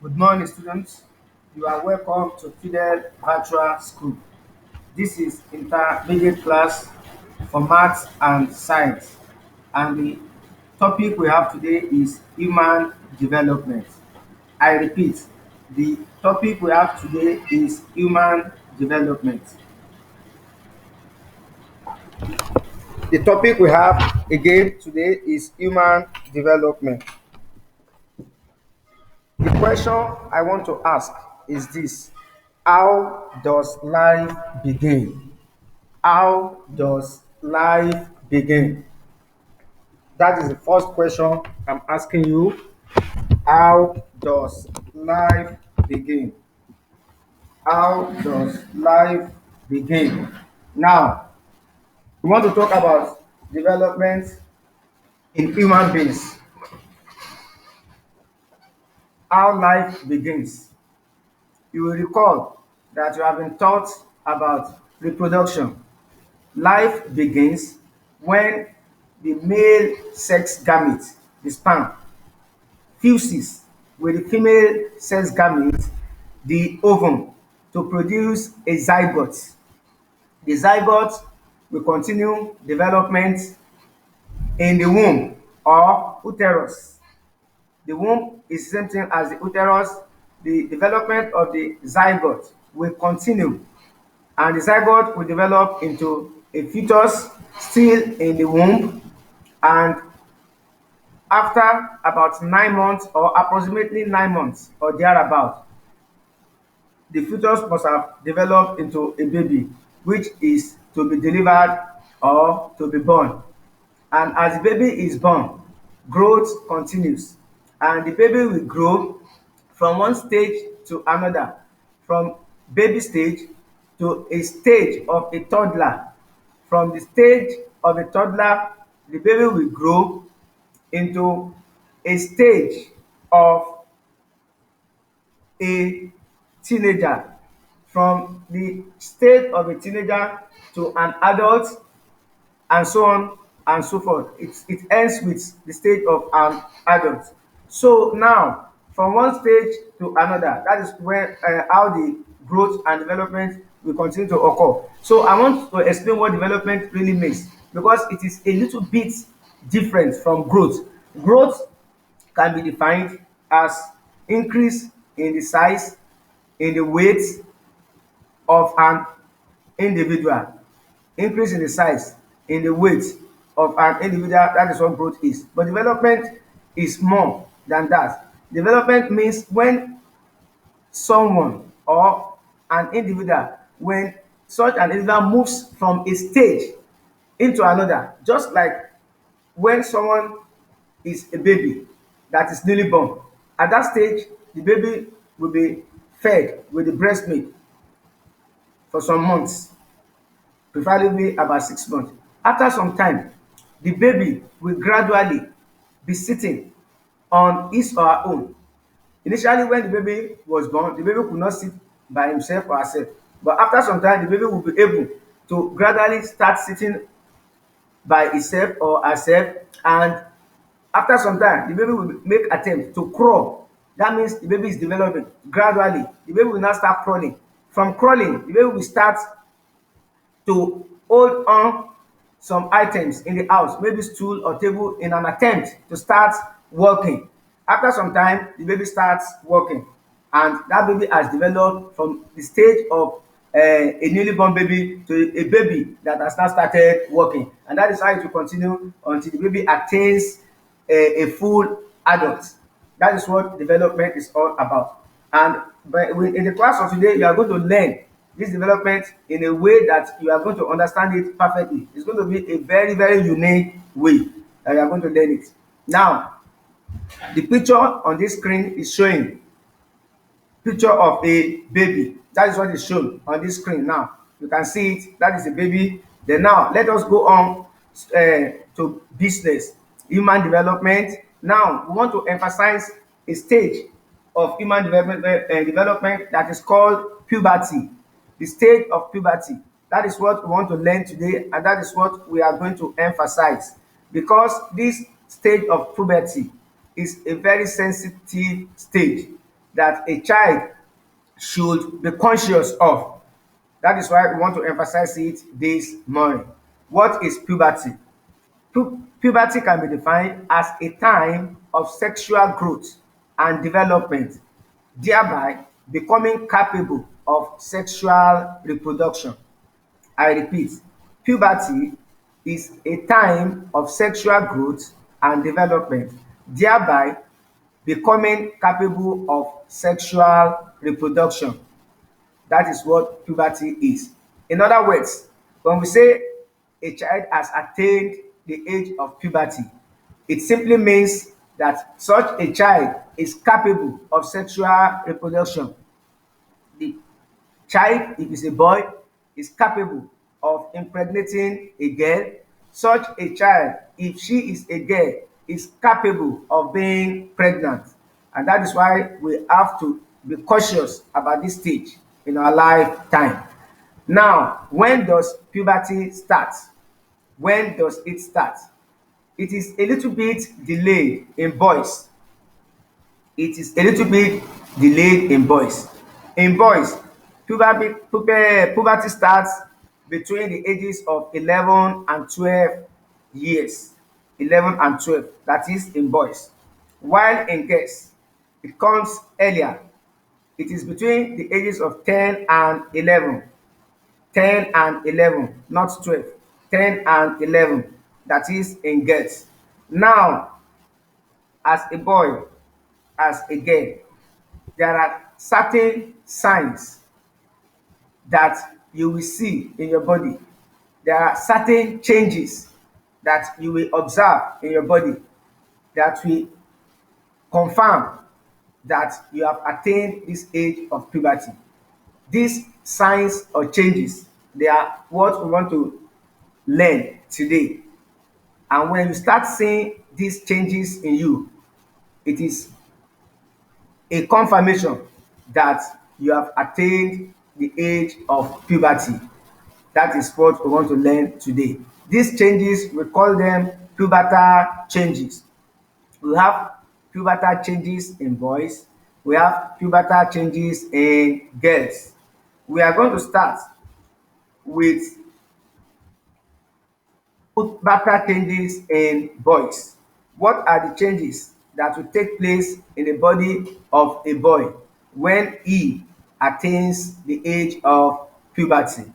Good morning, students. You are welcome to Fidel Virtual School. This is intermediate class for maths and science. And the topic we have today is human development. I repeat, the topic we have today is human development. The topic we have again today is human development. The question I want to ask is this: how does life begin? How does life begin? That is the first question I'm asking you. How does life begin? How does life begin? Now, we want to talk about development in human beings. How life begins. You will recall that you have been taught about reproduction. Life begins when the male sex gamete, the sperm, fuses with the female sex gamete, the ovum, to produce a zygote. The zygote will continue development in the womb or uterus. The womb is the same thing as the uterus. The development of the zygote will continue, and the zygote will develop into a fetus still in the womb, and after about 9 months or approximately 9 months or thereabout, the fetus must have developed into a baby which is to be delivered or to be born. And as the baby is born, growth continues, and the baby will grow from one stage to another, from baby stage to a stage of a toddler. From the stage of a toddler, the baby will grow into a stage of a teenager. From the state of a teenager to an adult, and so on and so forth. It ends with the stage of an adult. So now, from one stage to another, that is where how the growth and development will continue to occur. So I want to explain what development really means, because it is a little bit different from growth. Growth can be defined as increase in the size, in the weight of an individual. Increase in the size, in the weight of an individual, that is what growth is. But development is more than that. Development means when someone or an individual, when such an individual moves from a stage into another, just like when someone is a baby that is newly born. At that stage, the baby will be fed with the breast milk for some months, preferably about 6 months. After some time, the baby will gradually be sitting on his or her own. Initially, when the baby was born, the baby could not sit by himself or herself. But after some time, the baby will be able to gradually start sitting by himself or herself, and after some time, the baby will make attempt to crawl. That means the baby is developing gradually. The baby will now start crawling. From crawling, the baby will start to hold on some items in the house, maybe stool or table, in an attempt to start walking. After some time, the baby starts walking, and that baby has developed from the stage of a newly born baby to a baby that has now started walking, and that is how it will continue until the baby attains a full adult. That is what development is all about. And in the class of today, you are going to learn this development in a way that you are going to understand it perfectly. It's going to be a very, very unique way that you are going to learn it. Now, the picture on this screen is showing picture of a baby. That is what is shown on this screen now. You can see it. That is a baby. Then now, let us go on to business, human development. Now, we want to emphasize a stage of human development that is called puberty. The stage of puberty. That is what we want to learn today, and that is what we are going to emphasize, because this stage of puberty is a very sensitive stage that a child should be conscious of. That is why we want to emphasize it this morning. What is puberty? Puberty can be defined as a time of sexual growth and development, thereby becoming capable of sexual reproduction. I repeat, puberty is a time of sexual growth and development, thereby becoming capable of sexual reproduction. That is what puberty is. In other words, when we say a child has attained the age of puberty, it simply means that such a child is capable of sexual reproduction. The child, if it's a boy, is capable of impregnating a girl. Such a child, if she is a girl, is capable of being pregnant. And that is why we have to be cautious about this stage in our lifetime. Now, when does puberty start? When does it start? It is a little bit delayed in boys. It is a little bit delayed in boys. In boys, puberty starts between the ages of 11 and 12 years. 11 and 12, that is in boys. While in girls, it comes earlier. It is between the ages of 10 and 11. 10 and 11, not 12. 10 and 11, that is in girls. Now, as a boy, as a girl, there are certain signs that you will see in your body. There are certain changes that you will observe in your body that will confirm that you have attained this age of puberty. These signs or changes, they are what we want to learn today. And when you start seeing these changes in you, it is a confirmation that you have attained the age of puberty. That is what we want to learn today. These changes, we call them pubertal changes. We have pubertal changes in boys. We have pubertal changes in girls. We are going to start with pubertal changes in boys. What are the changes that will take place in the body of a boy when he attains the age of puberty?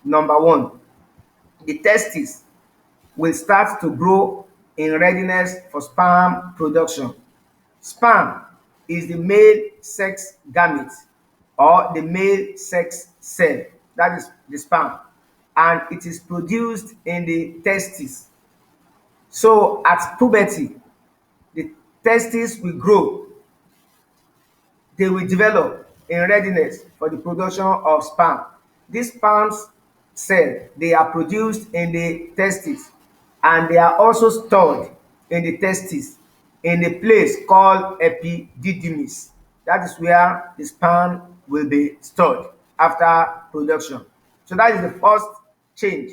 Number one, the testes will start to grow in readiness for sperm production. Sperm is the male sex gamete or the male sex cell. That is the sperm. And it is produced in the testes. So at puberty, the testes will grow, they will develop in readiness for the production of sperm. These sperm cells, they are produced in the testes and they are also stored in the testes in a place called epididymis. That is where the sperm will be stored after production. So that is the first change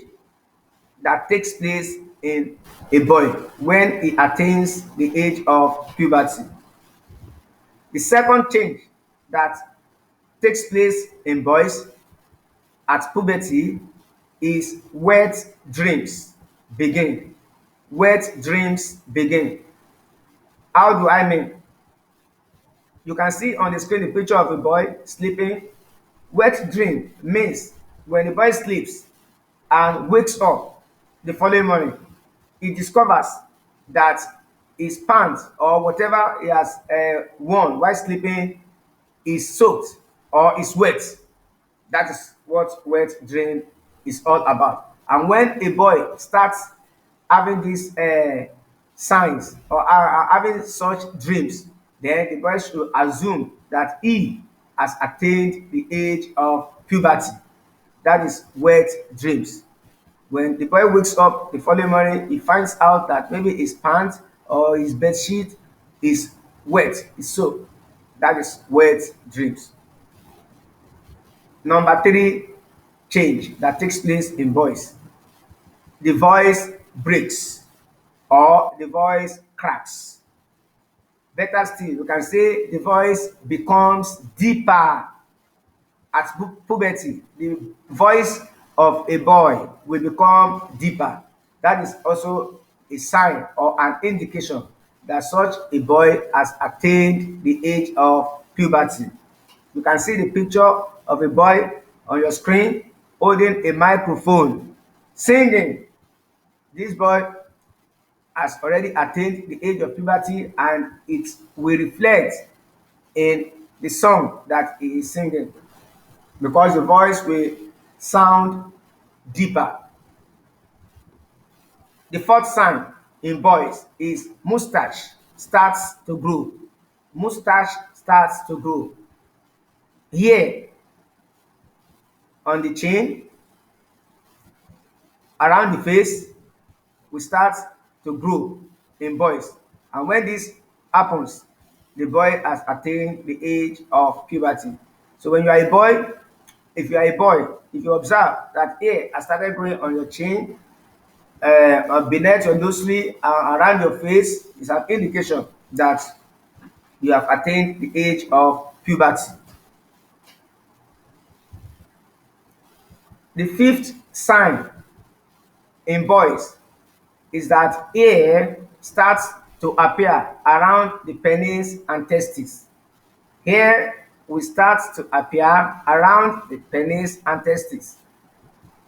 that takes place in a boy when he attains the age of puberty. The second change that takes place in boys at puberty is wet dreams begin. Wet dreams begin. How do I mean? You can see on the screen the picture of a boy sleeping. Wet dream means when the boy sleeps and wakes up the following morning, he discovers that his pants or whatever he has worn while sleeping is soaked or is wet. That is what wet dream is all about. And when a boy starts having these signs or having such dreams, then the boy should assume that he has attained the age of puberty. That is wet dreams. When the boy wakes up the following morning, he finds out that maybe his pants or his bed sheet is wet, is soaked. That is wet dreams. Number three change that takes place in boys. The voice breaks. or the voice cracks. Better still, you can say the voice becomes deeper at puberty. The voice of a boy will become deeper. That is also a sign or an indication that such a boy has attained the age of puberty. You can see the picture of a boy on your screen holding a microphone, singing. This boy has already attained the age of puberty, and it will reflect in the song that he is singing, because the voice will sound deeper. The fourth sign in boys is mustache starts to grow. Mustache starts to grow. Here on the chin, around the face, will start to grow in boys. And when this happens, the boy has attained the age of puberty. So when you are a boy, if you observe that hair has started growing on your chin, beneath your nostril, around your face, is an indication that you have attained the age of puberty. The fifth sign in boys is that hair starts to appear around the penis and testes. Hair will start to appear around the penis and testes.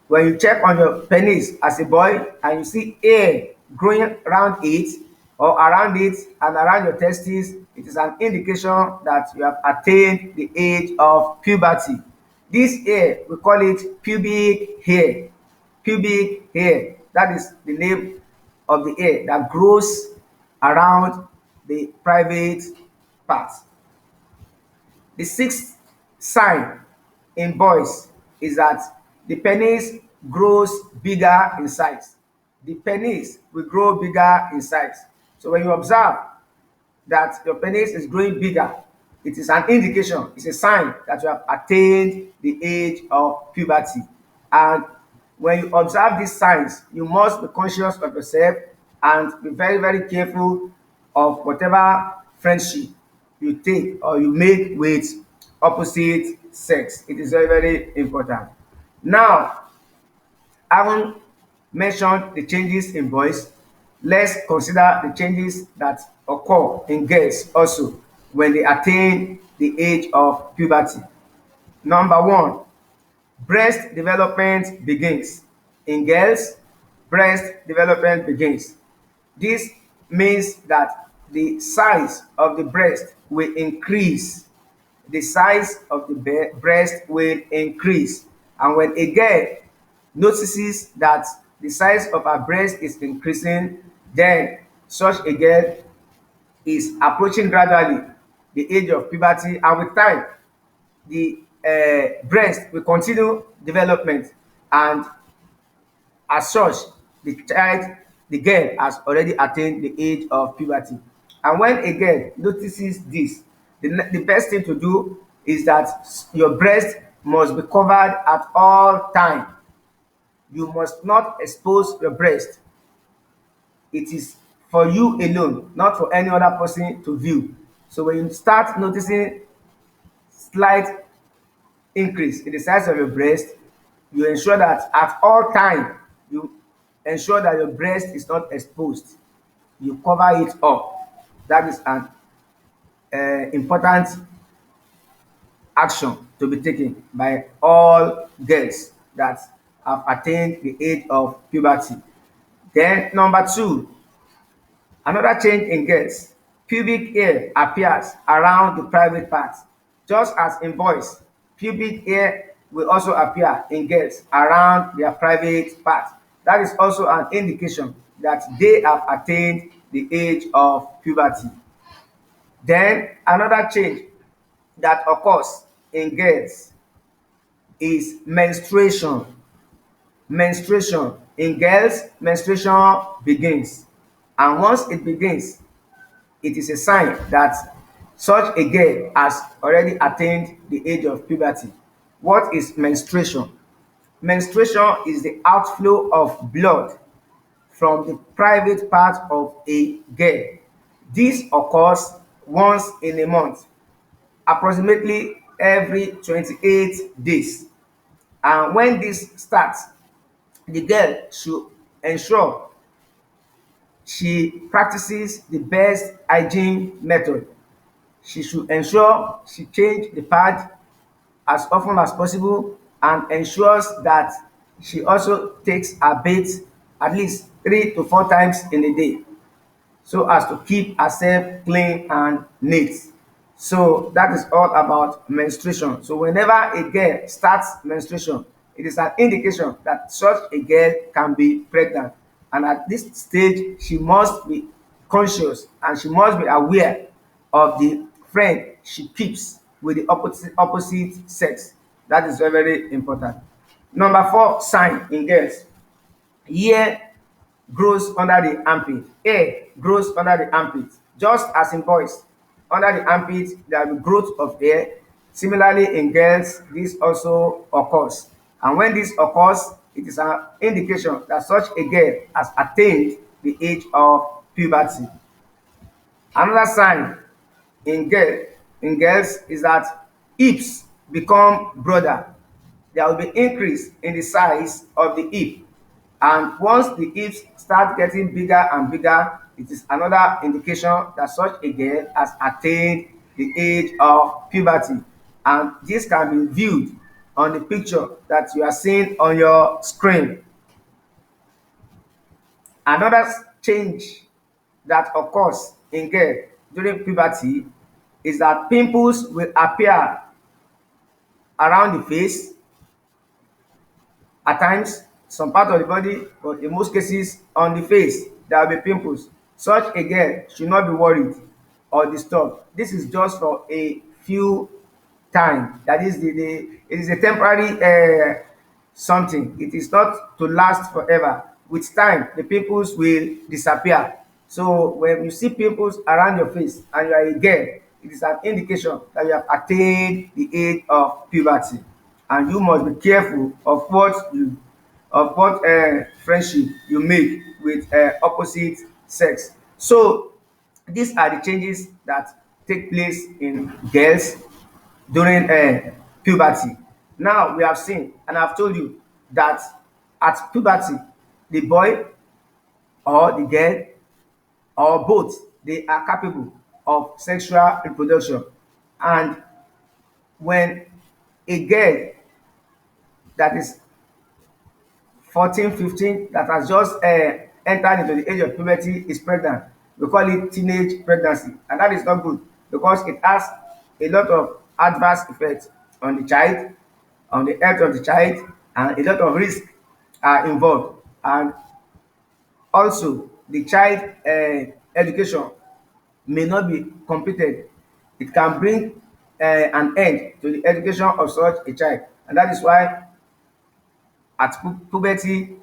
When you check on your penis as a boy and you see hair growing around it or around it and around your testes, it is an indication that you have attained the age of puberty. This hair, we call it pubic hair. Pubic hair, that is the name of the hair that grows around the private parts. The sixth sign in boys is that the penis grows bigger in size. The penis will grow bigger in size. So when you observe that your penis is growing bigger, it is an indication, it's a sign that you have attained the age of puberty. And when you observe these signs, you must be conscious of yourself and be very, very careful of whatever friendship you take or you make with opposite sex. It is very, very important. Now, having mentioned the changes in boys, let's consider the changes that occur in girls also when they attain the age of puberty. Number one, breast development begins. In girls, breast development begins. This means that the size of the breast will increase. The size of the breast will increase. And when a girl notices that the size of her breast is increasing, then such a girl is approaching gradually the age of puberty, and with time, the breast will continue development, and as such, the girl has already attained the age of puberty. And when a girl notices this, the best thing to do is that your breast must be covered at all time. You must not expose your breast. It is for you alone, not for any other person to view. So when you start noticing slight increase in the size of your breast, you ensure that at all time you ensure that your breast is not exposed. You cover it up. That is an important action to be taken by all girls that have attained the age of puberty. Then number two, another change in girls, pubic hair appears around the private parts. Just as in boys, pubic hair will also appear in girls around their private parts. That is also an indication that they have attained the age of puberty. Then another change that occurs in girls is menstruation. Menstruation. In girls, menstruation begins. And once it begins, it is a sign that such a girl has already attained the age of puberty. What is menstruation? Menstruation is the outflow of blood from the private part of a girl. This occurs once in a month, approximately every 28 days. And when this starts, the girl should ensure she practices the best hygiene method. She should ensure she change the pad as often as possible and ensures that she also takes her bath at least 3 to 4 times in a day, so as to keep herself clean and neat. So that is all about menstruation. So whenever a girl starts menstruation, it is an indication that such a girl can be pregnant. And at this stage, she must be conscious and she must be aware of the friend she keeps with the opposite sex. That is very, very important. Number four sign in girls: hair grows under the armpit. Hair grows under the armpit. Just as in boys, under the armpit there will be growth of hair. Similarly in girls, this also occurs. And when this occurs, it is an indication that such a girl has attained the age of puberty. Another sign in girls is that hips become broader. There will be increase in the size of the hip, and once the hips start getting bigger and bigger, it is another indication that such a girl has attained the age of puberty. And this can be viewed on the picture that you are seeing on your screen. Another change that occurs in girl during puberty is that pimples will appear around the face, at times some part of the body, but in most cases on the face there will be pimples. Such a girl should not be worried or disturbed. This is just for a few time. That is it is a temporary something. It is not to last forever. With time the pimples will disappear. So when you see pimples around your face and you are a girl, it is an indication that you have attained the age of puberty, and you must be careful of what friendship you make with opposite sex. So these are the changes that take place in girls during puberty. Now we have seen and I've told you that at puberty, the boy or the girl or both, they are capable of sexual reproduction. And when a girl that is 14, 15, that has just entered into the age of puberty is pregnant, we call it teenage pregnancy. And that is not good because it has a lot of adverse effects on the child, on the health of the child, and a lot of risk are involved. And also, the child education may not be completed. It can bring an end to the education of such a child. And that is why at puberty,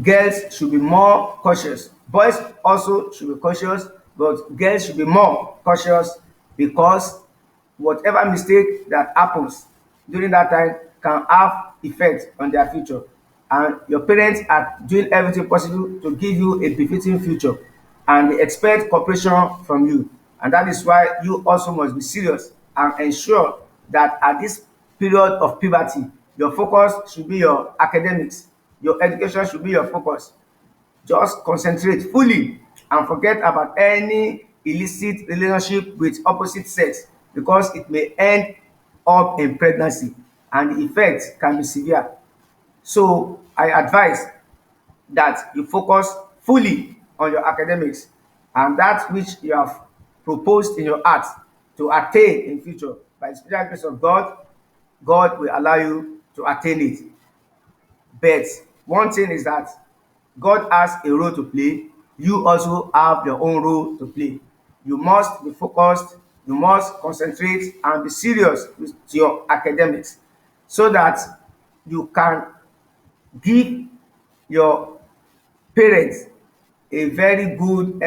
girls should be more cautious. Boys also should be cautious, but girls should be more cautious because whatever mistake that happens during that time can have effect on their future. And your parents are doing everything possible to give you a befitting future, and they expect cooperation from you. And that is why you also must be serious and ensure that at this period of puberty, your focus should be your academics, your education should be your focus. Just concentrate fully and forget about any illicit relationship with opposite sex, because it may end up in pregnancy and the effects can be severe. So I advise that you focus fully on your academics, and that which you have proposed in your heart to attain in future, by the special grace of God, God will allow you to attain it. But one thing is that God has a role to play. You also have your own role to play. You must be focused, you must concentrate and be serious with your academics so that you can give your parents a very good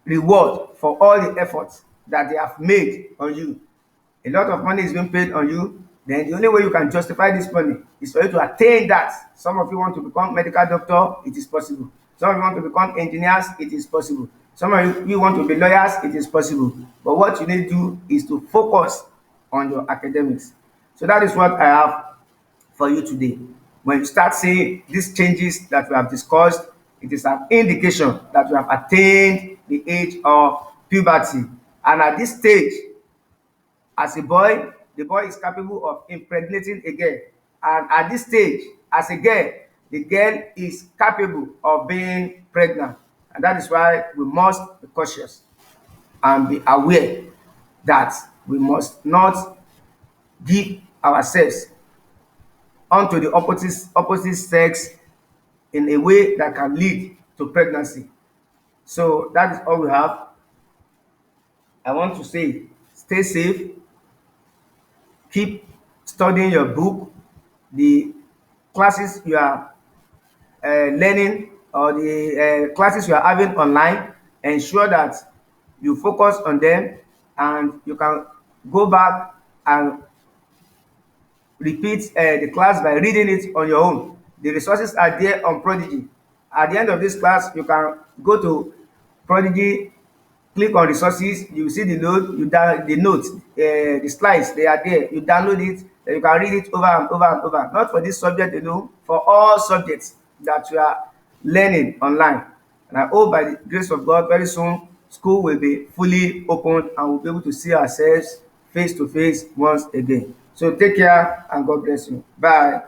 reward for all the efforts that they have made on you. A lot of money is being paid on you. Then the only way you can justify this money is for you to attain that. Some of you want to become medical doctor, it is possible. Some of you want to become engineers, it is possible. Some of you want to be lawyers, it is possible. But what you need to do is to focus on your academics. So that is what I have for you today. When you start seeing these changes that we have discussed, it is an indication that you have attained the age of puberty. And at this stage, as a boy, the boy is capable of impregnating a girl. And at this stage, as a girl, the girl is capable of being pregnant. And that is why we must be cautious and be aware that we must not give ourselves onto the opposite sex in a way that can lead to pregnancy. So that is all we have. I want to say stay safe, keep studying your book, the classes you are learning or the classes you are having online. Ensure that you focus on them and you can go back and repeat the class by reading it on your own. The resources are there on Prodigy. At the end of this class, you can go to Prodigy, click on resources, you see the note, you down the notes, the slides, they are there. You download it, then you can read it over and over and over. Not for this subject alone, for all subjects that you are learning online. And I hope by the grace of God, very soon, school will be fully open and we'll be able to see ourselves face to face once again. So take care and God bless you. Bye.